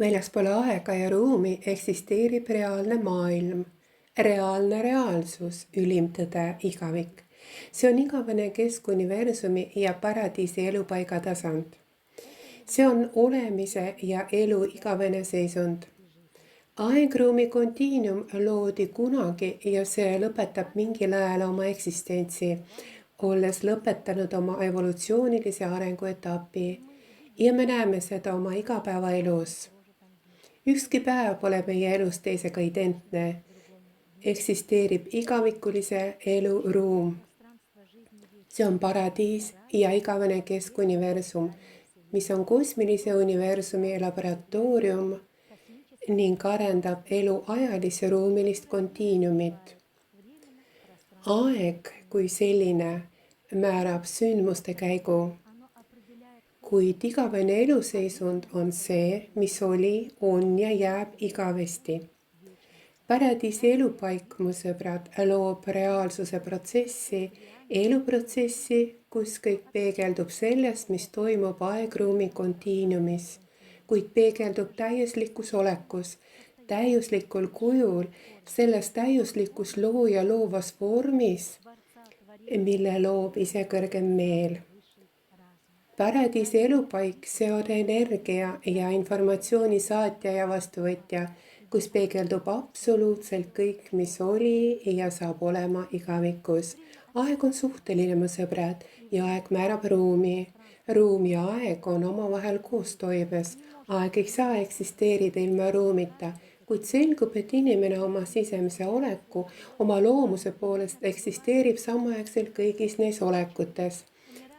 Väljaspool aega ja ruumi eksisteerib reaalne maailm, reaalne reaalsus, ülim tõde, igavik. See on igavene keskuniversumi ja paradiisi elupaiga tasand. See on olemise ja elu igavene seisund. Aegruumi kontiinum loodi kunagi ja see lõpetab mingil ajal oma eksistentsi, olles lõpetanud oma evolutsioonilise arenguetapi ja me näeme seda oma igapäevaelus. Ükski päev pole meie elus teisega identne. Eksisteerib igavikulise elu ruum. See on paradiis ja igavene keskuniversum, mis on kosmilise universumi laboratoorium ning arendab elu ajalise ruumilist kontiinumit. Aeg kui selline määrab sündmuste käigu. Kuid igavene eluseisund on see, mis oli, on ja jääb igavesti. Paradiisi elupaik, mu sõbrad, loob reaalsuse protsessi, eluprotsessi, kus kõik peegeldub sellest, mis toimub aegruumi kontiinumis, kuid peegeldub täiuslikus olekus, täiuslikul kujul, selles täiuslikus looja loovas vormis, mille loob ise kõrgem meel. Paradiisi elupaik, see on energia ja informatsiooni saatja ja vastuvõtja, kus peegeldub absoluutselt kõik, mis oli ja saab olema igavikus. Aeg on suhteline, mu sõbrad, ja aeg määrab ruumi. Ruum ja aeg on omavahel koostoimes. Aeg ei saa eksisteerida ilma ruumita, kuid selgub, et inimene oma sisemise oleku, oma loomuse poolest eksisteerib samaaegselt kõigis neis olekutes.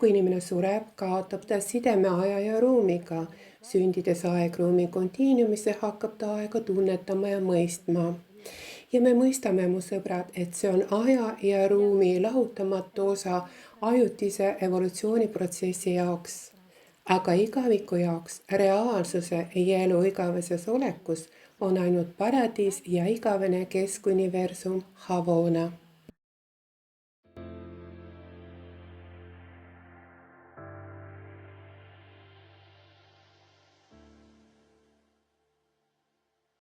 Kui inimene sureb, kaotab ta sideme aja ja ruumiga. Sündides aegruumi kontiinumisse hakkab ta aega tunnetama ja mõistma. Ja me mõistame, mu sõbrad, et see on aja ja ruumi lahutamatu osa ajutise evolutsiooniprotsessi jaoks. Aga igaviku jaoks reaalsuse ja elu igaveses olekus on ainult paradiis ja igavene keskuniversum Havona.